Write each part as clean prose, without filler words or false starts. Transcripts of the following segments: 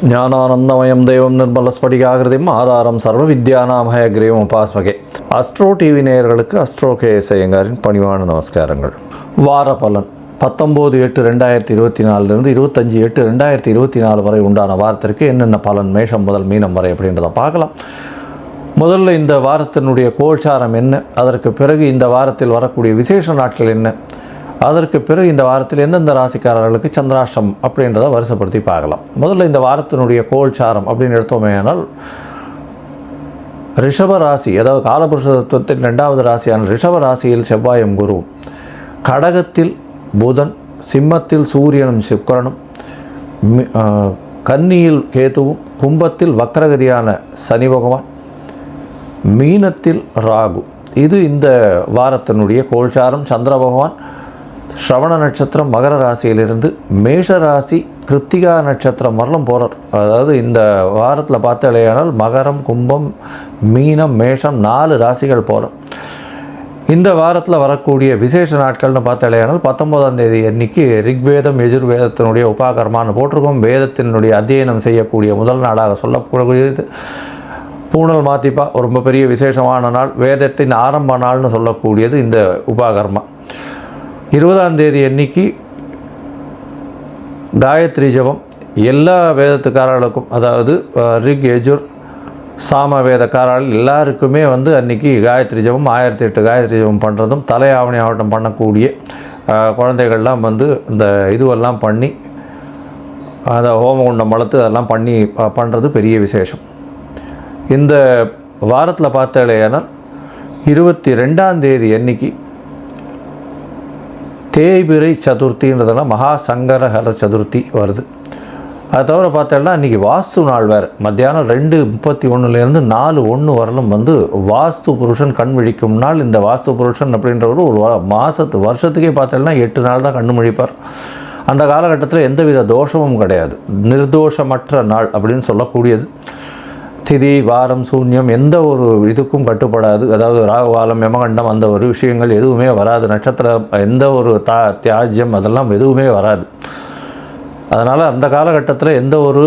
ஞானானந்தமயம் தெய்வம் நிர்மலஸ்படிகாகிருதிம் ஆதாரம் சர்வ வித்யானாமய கிரீவம் உபாஸ்மகே. அஸ்ட்ரோ டிவி நேயர்களுக்கு அஸ்ட்ரோ கேஎஸ் ஐயங்காரின் பணிவான நமஸ்காரங்கள். வார பலன் 19/8/2024 25/8/2024 வரை உண்டான வாரத்திற்கு என்னென்ன பலன் மேஷம் முதல் மீனம் வரை அப்படின்றத பார்க்கலாம். முதல்ல இந்த வாரத்தினுடைய கோல்சாரம் என்ன, அதற்கு பிறகு இந்த வாரத்தில் வரக்கூடிய விசேஷ நாட்கள் என்ன, அதற்கு பிறகு இந்த வாரத்தில் எந்தெந்த ராசிக்காரர்களுக்கு சந்திராஷ்டம் அப்படின்றத வரிசைப்படுத்தி பார்க்கலாம். முதல்ல இந்த வாரத்தினுடைய கோல்சாரம் அப்படின்னு எடுத்தோமேனால் ரிஷப ராசி, அதாவது காலபுருஷ தத்துவத்தின் 2வது ராசியான ரிஷப ராசியில் செவ்வாயும் குருவும், கடகத்தில் புதன், சிம்மத்தில் சூரியனும் சுக்கிரனும், கன்னியில் கேதுவும், கும்பத்தில் வக்ரகதியான சனி பகவான், மீனத்தில் ராகு. இது இந்த வாரத்தினுடைய கோல்சாரம். சந்திர பகவான் ஸ்ரவண நட்சத்திரம் மகர ராசியிலிருந்து மேஷ ராசி கிருத்திகா நட்சத்திரம் வரலும் போகிறார். அதாவது இந்த வாரத்தில் பார்த்தாலேயானால் மகரம், கும்பம், மீனம், மேஷம் 4 ராசிகள் போகிறார். இந்த வாரத்தில் வரக்கூடிய விசேஷ நாட்கள்னு பார்த்தாலேயானால் 19ஆம் தேதி அன்னைக்கு ரிக்வேதம் யஜுர்வேதத்தினுடைய உபாகரமானு போட்டிருக்கோம். வேதத்தினுடைய அத்தியனம் செய்யக்கூடிய முதல் நாளாக சொல்லக்கூடியது பூனல் மாத்திப்பா, ரொம்ப பெரிய விசேஷமான நாள், வேதத்தின் ஆரம்ப நாள்னு சொல்லக்கூடியது இந்த உபாகர்மா. 20ஆம் தேதி அன்னைக்கு காயத்ரி ஜபம் எல்லா வேதத்துக்காரர்களுக்கும், அதாவது ரிக் யஜுர் சாம வேதக்காரர்கள் எல்லாருக்குமே அன்றைக்கி காயத்ரி ஜபம் 1008 காயத்ரி ஜபம் பண்ணுறதும், தலையாவணி ஆவட்டம் பண்ணக்கூடிய குழந்தைகள்லாம் இந்த இதுவெல்லாம் பண்ணி அதை ஹோமகுண்டம் வளர்த்து அதெல்லாம் பண்ணி பண்ணுறது பெரிய விசேஷம். இந்த வாரத்தில் பார்த்தாலேயானால் 22ஆம் தேதி அன்னைக்கு தேய்பிரை சதுர்த்தின்றதெல்லாம் மகா சங்கரஹர சதுர்த்தி வருது. அதை தவிர பார்த்தோம்னா இன்றைக்கி வாஸ்து நாள் வேறு. மத்தியானம் 2:31 4:01 வரலும் வாஸ்து புருஷன் கண் விழிக்கும் நாள். இந்த வாஸ்து புருஷன் அப்படின்றவர் ஒரு வருஷத்துக்கே பார்த்தோம்னா 8 நாள் தான் கண்ணு முழிப்பார். அந்த காலகட்டத்தில் எந்தவித தோஷமும் கிடையாது, நிர்தோஷமற்ற நாள் அப்படின்னு சொல்லக்கூடியது. திதி வாரம் சூன்யம் எந்த ஒரு இதுக்கும் கட்டுப்படாது. அதாவது ராகுகாலம் யமகண்டம் அந்த ஒரு விஷயங்கள் எதுவுமே வராது. நட்சத்திரம் எந்த ஒரு தியாஜ்யம் அதெல்லாம் எதுவுமே வராது. அதனால் அந்த காலகட்டத்தில் எந்த ஒரு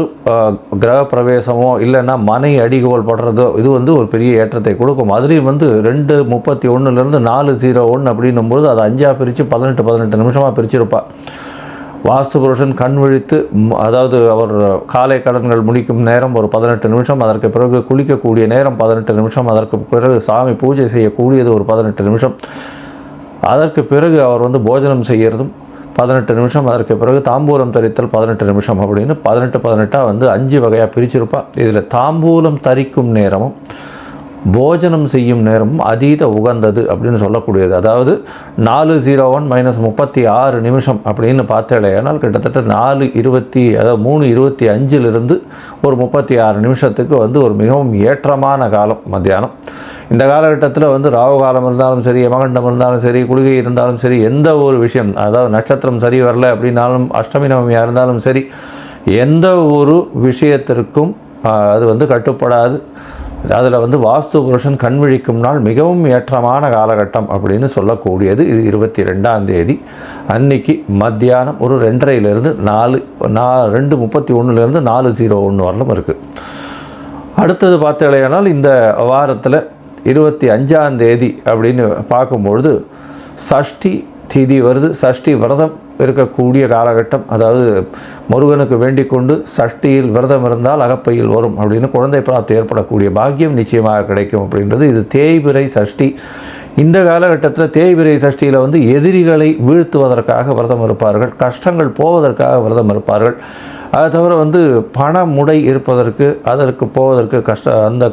கிரக பிரவேசமோ இல்லைன்னா மனை அடிகோல் படுறதோ இது ஒரு பெரிய ஏற்றத்தை கொடுக்கும். அதுலேயும் 2:31 4:01 அப்படின்னும்போது அதை 5ஆக பிரித்து 18 நிமிஷமாக பிரிச்சிருப்பாள். வாஸ்து புருஷன் கண் விழித்து, அதாவது அவர் காலை கடன்கள் முடிக்கும் நேரம் ஒரு 18 நிமிஷம், அதற்கு பிறகு குளிக்கக்கூடிய நேரம் 18 நிமிஷம், அதற்கு பிறகு சாமி பூஜை செய்யக்கூடியது ஒரு 18 நிமிஷம், அதற்கு பிறகு அவர் போஜனம் செய்கிறதும் 18 நிமிஷம், அதற்கு பிறகு தாம்பூலம் தரித்தல் 18 நிமிஷம் அப்படின்னு 18 5 வகையாக பிரிச்சிருப்பாள். இதில் தாம்பூலம் தரிக்கும் நேரமும் போஜனம் செய்யும் நேரமும் அதீத உகந்தது அப்படின்னு சொல்லக்கூடியது. அதாவது 4:01 - 36 நிமிஷம் அப்படின்னு பார்த்தாலேனால் கிட்டத்தட்ட 3:25 ஒரு 36 நிமிஷத்துக்கு ஒரு மிகவும் ஏற்றமான காலம் மத்தியானம். இந்த காலகட்டத்தில் ராகு காலம் இருந்தாலும் சரி, யமகண்டம் இருந்தாலும் சரி, குளிகை இருந்தாலும் சரி, எந்த ஒரு விஷயம், அதாவது நட்சத்திரம் சரி வரல அப்படின்னாலும், அஷ்டமி நவமியாக இருந்தாலும் சரி, எந்த ஒரு விஷயத்திற்கும் அது கட்டுப்படாது. அதில் வாஸ்து புருஷன் கண் விழிக்கும் நாள் மிகவும் ஏற்றமான காலகட்டம் அப்படின்னு சொல்லக்கூடியது. இது 22ஆம் தேதி அன்னைக்கு மத்தியானம் ஒரு 2:30 2:31 4:01 வரலும் இருக்குது. அடுத்தது பார்த்தாலேயானால் இந்த வாரத்தில் 25ஆம் தேதி அப்படின்னு பார்க்கும்பொழுது சஷ்டி திதி வருது. சஷ்டி விரதம் இருக்கக்கூடிய காலகட்டம். அதாவது முருகனுக்கு வேண்டிக் கொண்டு சஷ்டியில் விரதம் இருந்தால் அகப்பையில் வரும் அப்படின்னு குழந்தை பிராப்தி ஏற்படக்கூடிய பாக்கியம் நிச்சயமாக கிடைக்கும் அப்படின்றது. இது தேய்பிரை சஷ்டி. இந்த காலகட்டத்தில் தேய்பிரை சஷ்டியில் எதிரிகளை வீழ்த்துவதற்காக விரதம் இருப்பார்கள், கஷ்டங்கள் போவதற்காக விரதம் இருப்பார்கள். அதை தவிர பண முடை இருப்பதற்கு, அதற்கு போவதற்கு அந்த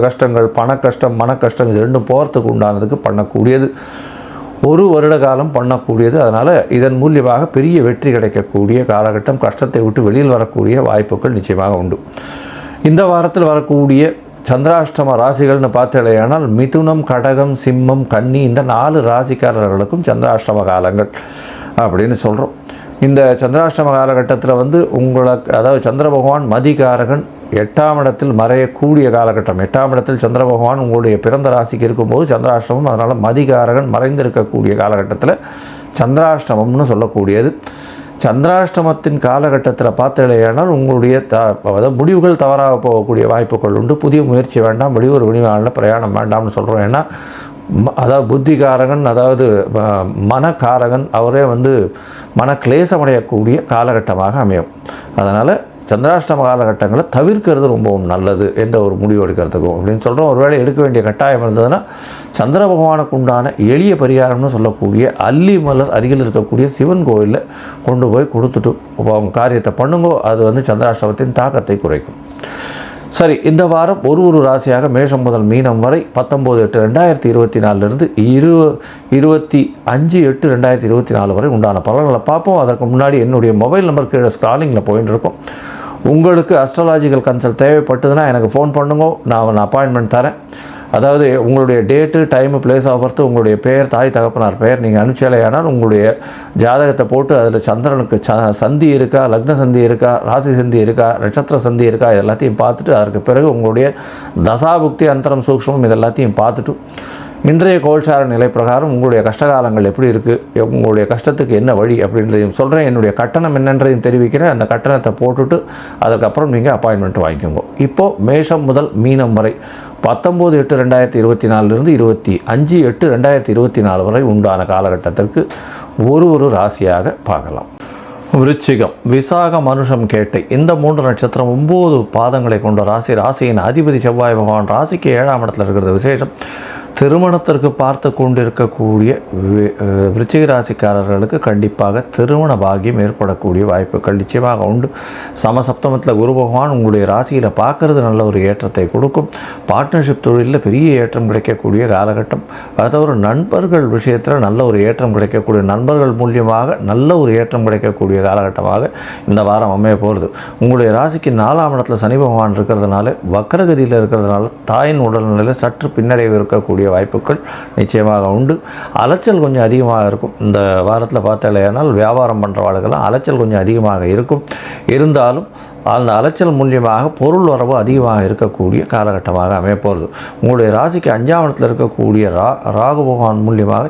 கஷ்டங்கள், பண கஷ்டம், மன கஷ்டம் இது ரெண்டும் போகிறதுக்கு உண்டானதுக்கு பண்ணக்கூடியது. ஒரு வருட காலம் பண்ணக்கூடியது. அதனால் இதன் மூலியமாக பெரிய வெற்றி கிடைக்கக்கூடிய காலகட்டம். கஷ்டத்தை விட்டு வெளியில் வரக்கூடிய வாய்ப்புகள் நிச்சயமாக உண்டு. இந்த வாரத்தில் வரக்கூடிய சந்திராஷ்டம ராசிகள்னு பார்த்தாலேயானால் மிதுனம், கடகம், சிம்மம், கன்னி இந்த 4 ராசிக்காரர்களுக்கும் சந்திராஷ்டம காலங்கள் அப்படின்னு சொல்கிறோம். இந்த சந்திராஷ்டம காலகட்டத்தில் உங்களுக்கு, அதாவது சந்திர பகவான் மதிகாரகன் 8ஆம் இடத்தில் மறையக்கூடிய காலகட்டம். 8ஆம் இடத்தில் சந்திர பகவான் உங்களுடைய பிறந்த ராசிக்கு இருக்கும்போது சந்திராஷ்டமம். அதனால் மதிகாரகன் மறைந்திருக்கக்கூடிய காலகட்டத்தில் சந்திராஷ்டமம்னு சொல்லக்கூடியது. சந்திராஷ்டமத்தின் காலகட்டத்தில் பார்த்தலையானால் உங்களுடைய அதாவது முடிவுகள் தவறாக போகக்கூடிய வாய்ப்புகள் உண்டு. புதிய முயற்சி வேண்டாம், வெளியூர் வெளிநாளில் பிரயாணம் வேண்டாம்னு சொல்கிறோம். ஏன்னா அதாவது புத்திகாரகன், அதாவது மனக்காரகன், அவரே மனக்லேசமடையக்கூடிய காலகட்டமாக அமையும். அதனால் சந்திராஷ்டம காலகட்டங்களை தவிர்க்கிறது ரொம்பவும் நல்லது என்ற ஒரு முடிவு எடுக்கிறதுக்கும் அப்படின்னு சொல்கிறோம். ஒருவேளை எடுக்க வேண்டிய கட்டாயம் இருந்ததுன்னா சந்திர பகவானுக்கு உண்டான எளிய பரிகாரம்னு சொல்லக்கூடிய அல்லி மலர் அருகில் இருக்கக்கூடிய சிவன் கோவிலில் கொண்டு போய் கொடுத்துட்டு அவங்க காரியத்தை பண்ணுங்கோ. அது சந்திராஷ்டமத்தின் தாக்கத்தை குறைக்கும். சரி, இந்த வாரம் ஒரு ராசியாக மேஷம் முதல் மீனம் வரை 19/8/2024 25/8/2024 வரை உண்டான பலன்களை பார்ப்போம். அதற்கு முன்னாடி என்னுடைய மொபைல் நம்பர் கீழே ஸ்க்ராலிங்கில் போயிட்டு இருக்கும். உங்களுக்கு அஸ்ட்ராலாஜிக்கல் கன்சல்ட் தேவைப்பட்டதுன்னா எனக்கு ஃபோன் பண்ணுங்க, நான் அப்பாயின்மெண்ட் தரேன். அதாவது உங்களுடைய date, time, place of birth, உங்களுடைய பெயர், தாய் தகப்பனார் பெயர் நீங்கள் அனுப்பிச்சாலேயானால் உங்களுடைய ஜாதகத்தை போட்டு அதில் சந்திரனுக்கு சந்தி இருக்கா, லக்ன சந்தி இருக்கா, ராசி சந்தி இருக்கா, நட்சத்திர சந்தி இருக்கா, இதெல்லாத்தையும் பார்த்துட்டு அதற்கு பிறகு உங்களுடைய தசாபுக்தி, அந்தரம், சூக்ஷ்மம் இதெல்லாத்தையும் பார்த்துட்டு இன்றைய கோல்சார நிலை பிரகாரம் உங்களுடைய கஷ்டகாலங்கள் எப்படி இருக்குது, உங்களுடைய கஷ்டத்துக்கு என்ன வழி அப்படின்றதையும் சொல்கிறேன். என்னுடைய கட்டணம் என்னன்றதையும் தெரிவிக்கிறேன். அந்த கட்டணத்தை போட்டுட்டு அதுக்கப்புறம் நீங்கள் அப்பாயின்மெண்ட் வாங்கிக்கோங்க. இப்போது மேஷம் முதல் மீனம் வரை 19/8/2024 25/8/2024 வரை உண்டான காலகட்டத்திற்கு ஒரு ராசியாக பார்க்கலாம். விருச்சிகம், விசாகம், மனுஷம், கேட்டை இந்த 3 நட்சத்திரம் 9 பாதங்களை கொண்ட ராசியின் அதிபதி செவ்வாய் பகவான் ராசிக்கு 7ஆம் இடத்துல இருக்கிறது விசேஷம். திருமணத்திற்கு பார்த்து கொண்டிருக்கக்கூடிய விருச்சிக ராசிக்காரர்களுக்கு கண்டிப்பாக திருமண பாக்கியம் ஏற்படக்கூடிய வாய்ப்புகள் நிச்சயமாக உண்டு. சமசப்தமத்தில் குரு பகவான் உங்களுடைய ராசியில் பார்க்கறது நல்ல ஒரு ஏற்றத்தை கொடுக்கும். பார்ட்னர்ஷிப் தொழிலில் பெரிய ஏற்றம் கிடைக்கக்கூடிய காலகட்டம். அதாவது நண்பர்கள் விஷயத்தில் நல்ல ஒரு ஏற்றம் கிடைக்கக்கூடிய, நண்பர்கள் மூலியமாக நல்ல ஒரு ஏற்றம் கிடைக்கக்கூடிய காலகட்டமாக இந்த வாரம் அமைய போகிறது. உங்களுடைய ராசிக்கு 4ஆம் இடத்துல சனி பகவான் இருக்கிறதுனால, வக்கரகதியில் இருக்கிறதுனால தாயின் உடல்நிலையில் சற்று பின்னடைவு இருக்கக்கூடிய வாய்ப்புகள் நிச்சயமாக உண்டு. அலைச்சல் கொஞ்சம் அதிகமாக இருக்கும். இந்த வாரத்தில் பார்த்தாலேயானால் வியாபாரம் பண்ணுறவாளுக்கெல்லாம் அலைச்சல் கொஞ்சம் அதிகமாக இருக்கும். இருந்தாலும் அந்த அலைச்சல் மூலியமாக பொருள் வரவு அதிகமாக இருக்கக்கூடிய காலகட்டமாக அமையப்போகிறது. உங்களுடைய ராசிக்கு 5ஆம் இடத்தில் இருக்கக்கூடிய ராகு பகவான் மூலியமாக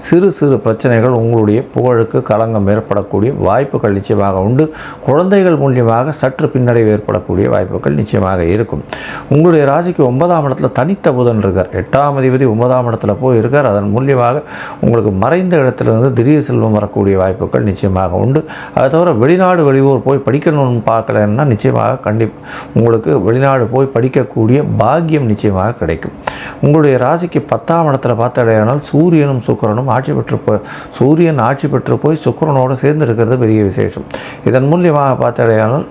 சிறு பிரச்சனைகள் உங்களுடைய புகழுக்கு களங்கம் ஏற்படக்கூடிய வாய்ப்புகள் நிச்சயமாக உண்டு. குழந்தைகள் மூலியமாக சற்று பின்னடைவு ஏற்படக்கூடிய வாய்ப்புகள் நிச்சயமாக இருக்கும். உங்களுடைய ராசிக்கு 9ஆம் இடத்துல தனித்த புதன் இருக்கார். 8ஆம் அதிபதி 9ஆம் இடத்துல போய் இருக்கார். அதன் மூலியமாக உங்களுக்கு மறைந்த இடத்திலிருந்து திடீர் செல்வம் வரக்கூடிய வாய்ப்புகள் நிச்சயமாக உண்டு. அதை தவிர வெளிநாடு வெளியூர் போய் படிக்கணும்னு பார்க்கலன்னா நிச்சயமாக உங்களுக்கு வெளிநாடு போய் படிக்கக்கூடிய பாக்கியம் நிச்சயமாக கிடைக்கும். உங்களுடைய ராசிக்கு 10ஆம் இடத்துல பார்த்தாலேயானால் சூரியனும் சுக்கிரனும் சூரியன் ஆட்சி பெற்று போய் சுக்கிரனோடு சேர்ந்து இருக்கிறது பெரிய விசேஷம். இதன் மூலியமாக பார்த்தாலேயானால்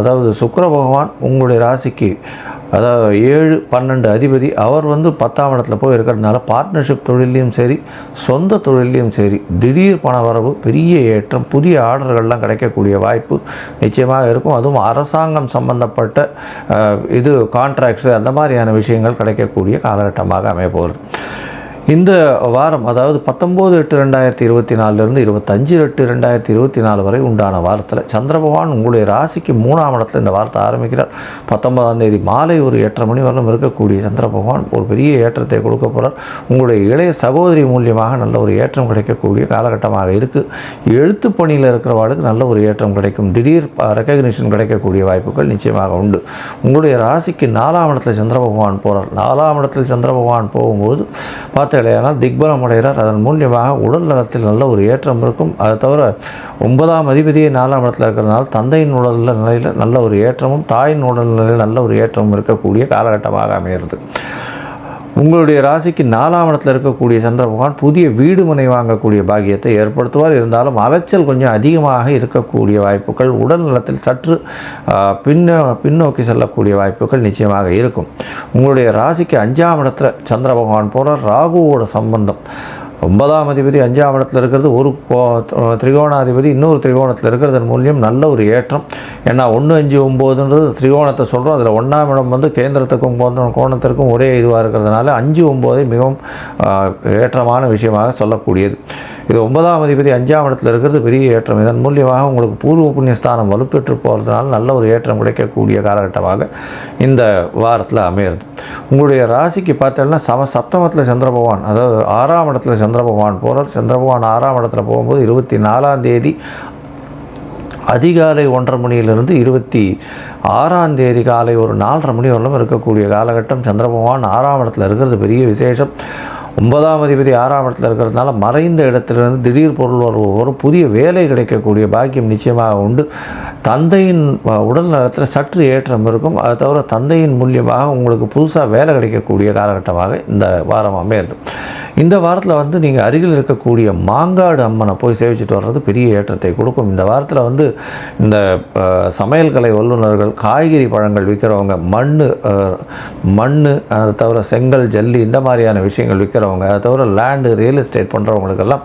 அதாவது சுக்கிர பகவான் உங்களுடைய ராசிக்கு அதாவது 7-12 அதிபதி அவர் 10ஆம் இடத்துல போய் இருக்கிறதுனால பார்ட்னர்ஷிப் தொழிலையும் சரி, சொந்த தொழிலையும் சரி திடீர் பண வரவு, பெரிய ஏற்றம், புதிய ஆர்டர்கள்லாம் கிடைக்கக்கூடிய வாய்ப்பு நிச்சயமாக இருக்கும். அதுவும் அரசாங்கம் சம்பந்தப்பட்ட கான்ட்ராக்ட்ஸு அந்த மாதிரியான விஷயங்கள் கிடைக்கக்கூடிய காலகட்டமாக அமைய போகிறது. இந்த வாரம் அதாவது 19/8/2024 25/8/2024 வரை உண்டான வாரத்தில் சந்திர பகவான் உங்களுடைய ராசிக்கு 3ஆம் இடத்துல இந்த வாரத்தை ஆரம்பிக்கிறார். 19ஆம் தேதி மாலை ஒரு 8:30 மணி வரலும் இருக்கக்கூடிய சந்திர பகவான் ஒரு பெரிய ஏற்றத்தை கொடுக்க போகிறார். உங்களுடைய இளைய சகோதரி மூலியமாக நல்ல ஒரு ஏற்றம் கிடைக்கக்கூடிய காலகட்டமாக இருக்குது. எழுத்து பணியில் இருக்கிறவாளுக்கு நல்ல ஒரு ஏற்றம் கிடைக்கும். திடீர் ரெக்கக்னிஷன் கிடைக்கக்கூடிய வாய்ப்புகள் நிச்சயமாக உண்டு. உங்களுடைய ராசிக்கு 4ஆம் இடத்துல சந்திர பகவான் போகிறார். 4ஆம் இடத்தில் சந்திர பகவான் போகும்போது இல்லையானால் திக்பலம் அடைகிறார். அதன் மூலியமாக உடல் நலத்தில் நல்ல ஒரு ஏற்றம் இருக்கும். அதை தவிர 9ஆம் அதிபதியை 4ஆம் இடத்துல இருக்கிறதுனால தந்தையின் உடல் நிலையில் நல்ல ஒரு ஏற்றமும், தாயின் உடல் நிலையில் நல்ல ஒரு ஏற்றமும் இருக்கக்கூடிய காலகட்டமாக அமைகிறது. உங்களுடைய ராசிக்கு 4ஆம் இடத்துல இருக்கக்கூடிய சந்திர பகவான் புதிய வீடு மனை வாங்கக்கூடிய பாக்கியத்தை ஏற்படுத்துவார். இருந்தாலும் அலைச்சல் கொஞ்சம் அதிகமாக இருக்கக்கூடிய வாய்ப்புகள், உடல் நலத்தில் சற்று பின்னோக்கி செல்லக்கூடிய வாய்ப்புகள் நிச்சயமாக இருக்கும். உங்களுடைய ராசிக்கு 5ஆம் இடத்துல சந்திர பகவான் போகிற ராகுவோட சம்பந்தம் 9ஆம் அதிபதி 5ஆம் இடத்துல இருக்கிறது, ஒரு திரிகோணாதிபதி இன்னொரு திரிகோணத்தில் இருக்கிறதன் மூலியம் நல்ல ஒரு ஏற்றம். ஏன்னா 1, 5, 9ன்றது திரிகோணத்தை சொல்கிறோம். அதில் 1ஆம் இடம் கேந்திரத்துக்கும் கோணத்திற்கும் ஒரே இதுவாக இருக்கிறதுனால 5, 9 மிகவும் ஏற்றமான விஷயமாக சொல்லக்கூடியது. இது 9ஆம் அதிபதி 5ஆம் இடத்துல இருக்கிறது பெரிய ஏற்றம். இதன் மூலியமாக உங்களுக்கு பூர்வ புண்ணியஸ்தானம் வலுப்பெற்று போகிறதுனால நல்ல ஒரு ஏற்றம் கிடைக்கக்கூடிய காலகட்டமாக இந்த வாரத்தில் அமையிறது. உங்களுடைய ராசிக்கு பார்த்தீங்கன்னா சப்தமத்தில் சந்திர பகவான், அதாவது 6ஆம் இடத்துல சந்திர பகவான் போகிறார். சந்திர பகவான் 6ஆம் இடத்துல போகும்போது 24ஆம் தேதி அதிகாலை 1:30 மணியிலிருந்து 26ஆம் தேதி காலை ஒரு 4:30 மணி வரலும் இருக்கக்கூடிய காலகட்டம். சந்திர பகவான் 6ஆம் இடத்துல இருக்கிறது பெரிய விசேஷம். 9ஆம் அதிபதி 6ஆம் இடத்துல இருக்கிறதுனால மறைந்த இடத்திலிருந்து திடீர் பொருள் ஒரு புதிய வேலை கிடைக்கக்கூடிய பாக்கியம் நிச்சயமாக உண்டு. தந்தையின் உடல் நலத்தில் சற்று ஏற்றம் இருக்கும். அதை தவிர தந்தையின் மூலியமாக உங்களுக்கு புதுசாக வேலை கிடைக்கக்கூடிய காலகட்டமாக இந்த வாரம் அமையிறது. இந்த வாரத்தில் நீங்கள் அருகில் இருக்கக்கூடிய மாங்காடு அம்மனை போய் சேவிச்சுட்டு வர்றது பெரிய ஏற்றத்தை கொடுக்கும். இந்த வாரத்தில் இந்த சமையல் கலை வல்லுநர்கள், காய்கறி பழங்கள் விற்கிறவங்க, மண் அதை தவிர செங்கல், ஜல்லி இந்த மாதிரியான விஷயங்கள் விற்கிறவங்க, அதை தவிர லேண்டு, ரியல் எஸ்டேட் பண்ணுறவங்களுக்கெல்லாம்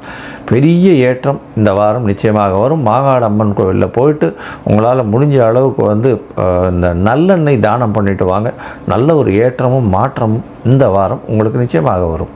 பெரிய ஏற்றம் இந்த வாரம் நிச்சயமாக வரும். மாங்காடு அம்மன் கோவிலில் போயிட்டு உங்களால் முடிஞ்ச அளவுக்கு இந்த நல்லெண்ணெய் தானம் பண்ணிட்டு வாங்க. நல்ல ஒரு ஏற்றமும் மாற்றமும் இந்த வாரம் உங்களுக்கு நிச்சயமாக வரும்.